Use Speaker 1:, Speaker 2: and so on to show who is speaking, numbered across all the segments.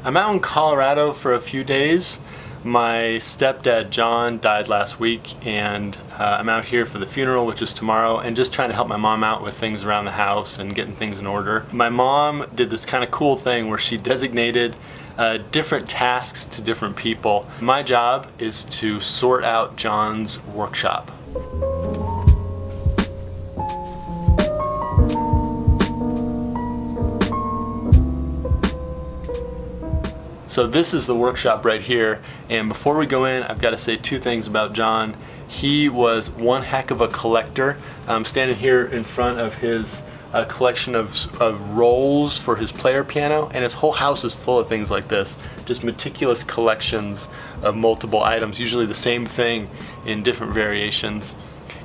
Speaker 1: I'm out in Colorado for a few days. My stepdad John died last week, and I'm out here for the funeral, which is tomorrow, and just trying to help my mom out with things around the house and getting things in order. My mom did this kind of cool thing where she designated different tasks to different people. My job is to sort out John's workshop. So this is the workshop right here, and before we go in, I've got to say two things about John. He was one heck of a collector. I'm standing here in front of his collection of rolls for his player piano, and his whole house is full of things like this. Just meticulous collections of multiple items, usually the same thing in different variations.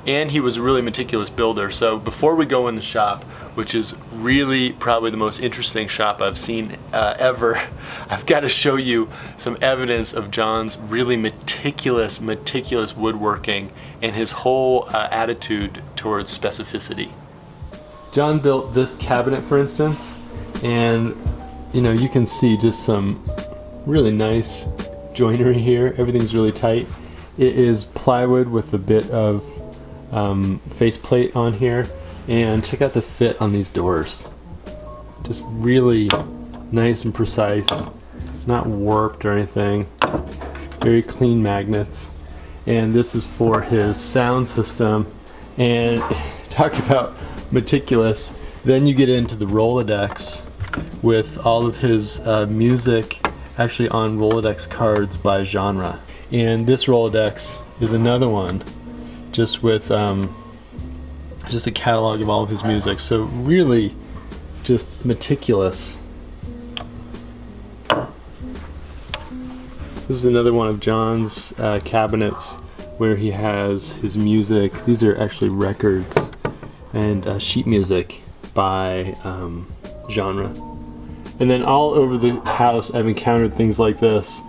Speaker 1: And he was a really meticulous builder. So before we go in the shop, which is really probably the most interesting shop I've seen ever, I've got to show you some evidence of John's really meticulous woodworking and his whole attitude towards specificity. John built this cabinet, for instance, and you can see just some really nice joinery here. Everything's really tight. It is plywood with a bit of faceplate on here, and check out the fit on these doors. Just really nice and precise, not warped or anything. Very clean magnets. And this is for his sound system. And talk about meticulous. Then you get into the Rolodex with all of his music actually on Rolodex cards by genre. And this Rolodex is another one just with just a catalog of all of his music. So really just meticulous. This is another one of John's cabinets where he has his music. These are actually records and sheet music by genre. And then all over the house I've encountered things like this.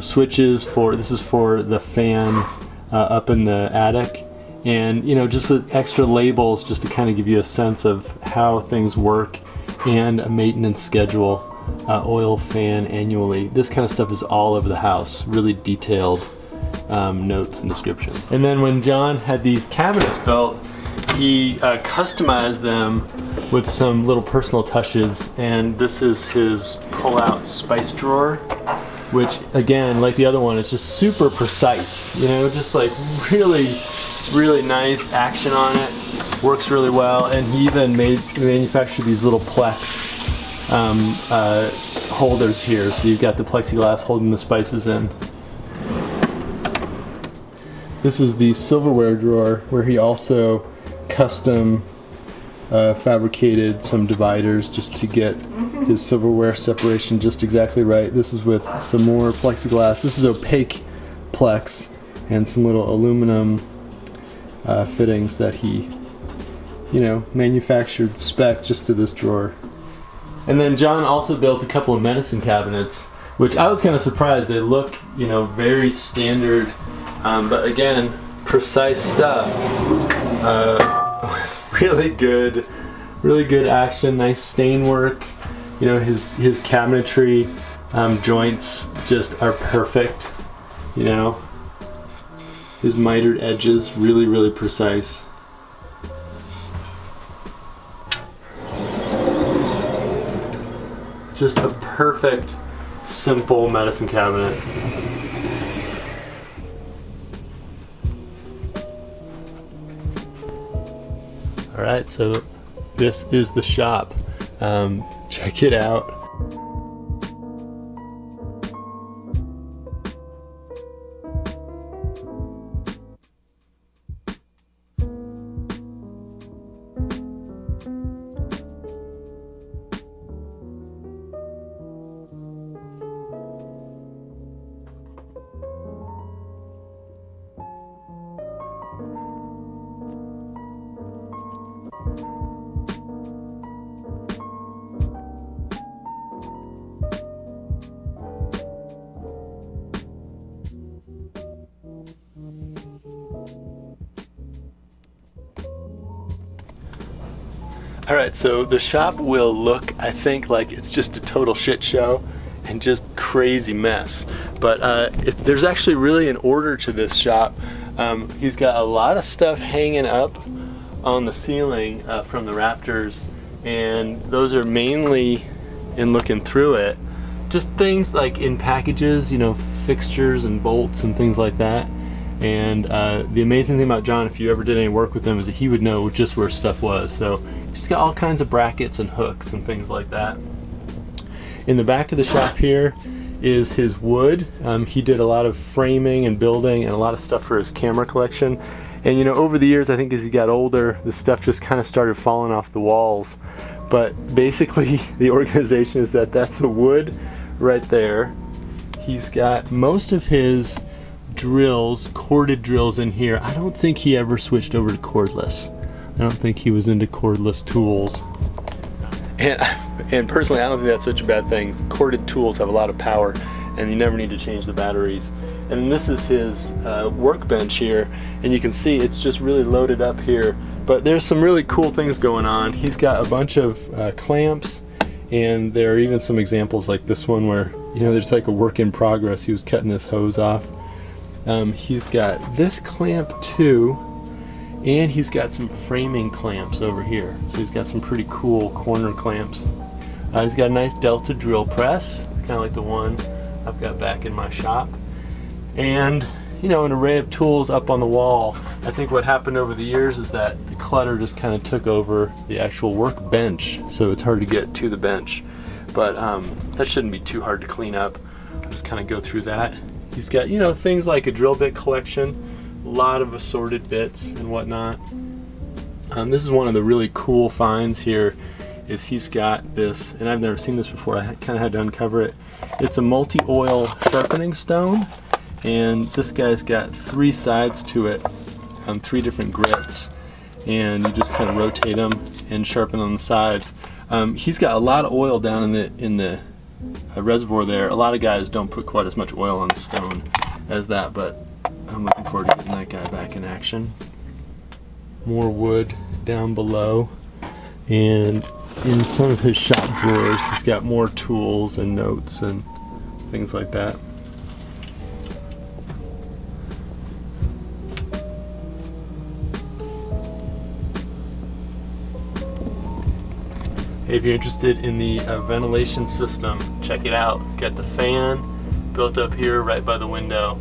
Speaker 1: Switches for, this is for the fan up in the attic, and just with extra labels just to kind of give you a sense of how things work, and a maintenance schedule, oil fan annually. This kind of stuff is all over the house, really detailed notes and descriptions. And then when John had these cabinets built, he customized them with some little personal touches, and this is his pull-out spice drawer, which again, like the other one, it's just super precise, just like really nice action on it. Works really well, and he even manufactured these little Plex holders here, so you've got the plexiglass holding the spices in. This is the silverware drawer, where he also custom fabricated some dividers just to get his silverware separation just exactly right. This is with some more plexiglass. This is opaque Plex and some little aluminum fittings that he manufactured spec just to this drawer. And then John also built a couple of medicine cabinets, which I was kind of surprised. They look very standard, but again, precise stuff. Really good action, nice stain work. His cabinetry joints just are perfect. His mitered edges, really precise. Just a perfect, simple medicine cabinet. Alright, so this is the shop. Check it out. Alright, so the shop will look, I think, like it's just a total shit show, and just crazy mess. But there's actually really an order to this shop. He's got a lot of stuff hanging up on the ceiling from the rafters, and those are mainly, in looking through it, just things like in packages, you know, fixtures and bolts and things like that. And the amazing thing about John, if you ever did any work with him, is that he would know just where stuff was. So he's got all kinds of brackets and hooks and things like that. In the back of the shop here is his wood. He did a lot of framing and building and a lot of stuff for his camera collection. And you know, over the years, I think as he got older, the stuff just kind of started falling off the walls. But basically, the organization is that's the wood right there. He's got most of his drills, corded drills in here. I don't think he ever switched over to cordless. I don't think he was into cordless tools. And personally, I don't think that's such a bad thing. Corded tools have a lot of power, and you never need to change the batteries. And this is his workbench here, and you can see it's just really loaded up here. But there's some really cool things going on. He's got a bunch of clamps, and there are even some examples like this one where, you know, there's like a work in progress. He was cutting this hose off. He's got this clamp too, and he's got some framing clamps over here. So he's got some pretty cool corner clamps. He's got a nice Delta drill press, kind of like the one I've got back in my shop. And, you know, an array of tools up on the wall. I think what happened over the years is that the clutter just kind of took over the actual workbench, so it's hard to get to the bench. But that shouldn't be too hard to clean up. Just kind of go through that. He's got, you know, things like a drill bit collection, a lot of assorted bits and whatnot. This is one of the really cool finds here, is he's got this, and I've never seen this before, I kind of had to uncover it. It's a multi-oil sharpening stone, and this guy's got 3 sides to it, 3 different grits, and you just kind of rotate them and sharpen on the sides. He's got a lot of oil down in the reservoir there. A lot of guys don't put quite as much oil on the stone as that, but I'm looking forward to getting that guy back in action. More wood down below, and in some of his shop drawers he's got more tools and notes and things like that. If you're interested in the ventilation system, check it out. Got the fan built up here right by the window,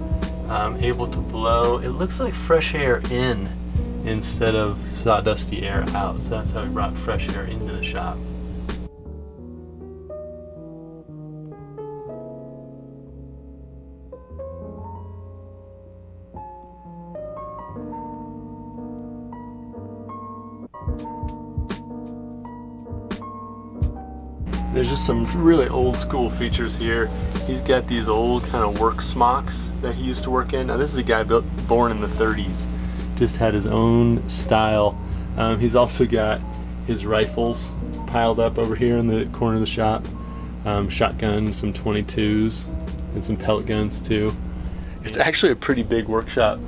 Speaker 1: able to blow, it looks like fresh air in instead of sawdusty air out. So that's how we brought fresh air into the shop. There's just some really old school features here. He's got these old kind of work smocks that he used to work in. Now this is a guy born in the 30s, just had his own style. He's also got his rifles piled up over here in the corner of the shop. Shotguns, some 22s, and some pellet guns too. It's actually a pretty big workshop,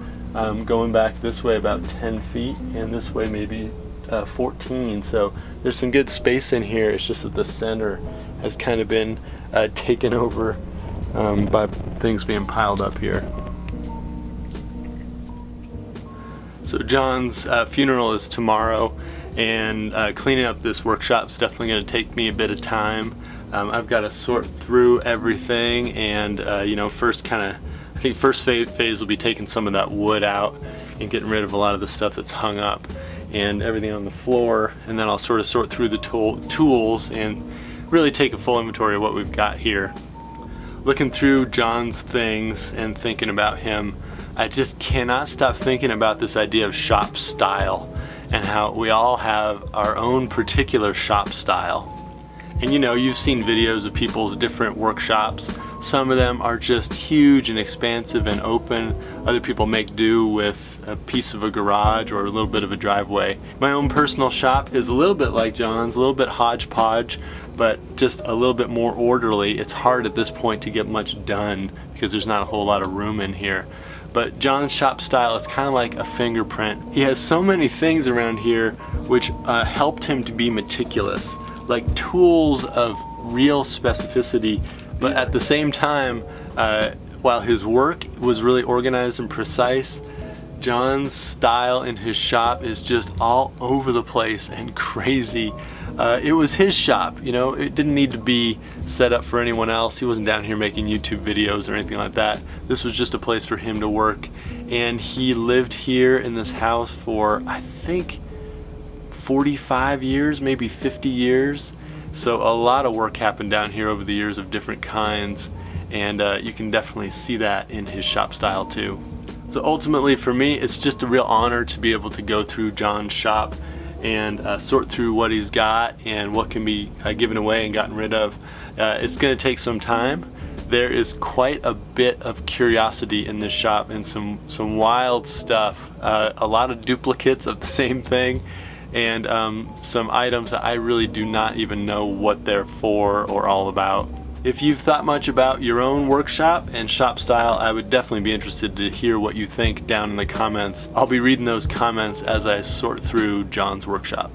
Speaker 1: going back this way about 10 feet and this way maybe 14, so there's some good space in here. It's just that the center has kind of been taken over by things being piled up here. So John's funeral is tomorrow, and cleaning up this workshop is definitely going to take me a bit of time. I've got to sort through everything, and you know, first phase will be taking some of that wood out and getting rid of a lot of the stuff that's hung up and everything on the floor, and then I'll sort of sort through the tools and really take a full inventory of what we've got here. Looking through John's things and thinking about him, I just cannot stop thinking about this idea of shop style and how we all have our own particular shop style. And you know, you've seen videos of people's different workshops. Some of them are just huge and expansive and open. Other people make do with a piece of a garage or a little bit of a driveway. My own personal shop is a little bit like John's, a little bit hodgepodge, but just a little bit more orderly. It's hard at this point to get much done because there's not a whole lot of room in here. But John's shop style is kind of like a fingerprint. He has so many things around here which helped him to be meticulous. Like tools of real specificity, but at the same time, while his work was really organized and precise, John's style in his shop is just all over the place and crazy. It was his shop, you know, it didn't need to be set up for anyone else. He wasn't down here making YouTube videos or anything like that. This was just a place for him to work, and he lived here in this house for, I think, 45 years, maybe 50 years. So a lot of work happened down here over the years of different kinds, and you can definitely see that in his shop style too. So ultimately for me, it's just a real honor to be able to go through John's shop and sort through what he's got and what can be given away and gotten rid of. It's going to take some time. There is quite a bit of curiosity in this shop and some wild stuff. A lot of duplicates of the same thing, and some items that I really do not even know what they're for or all about. If you've thought much about your own workshop and shop style, I would definitely be interested to hear what you think down in the comments. I'll be reading those comments as I sort through John's workshop.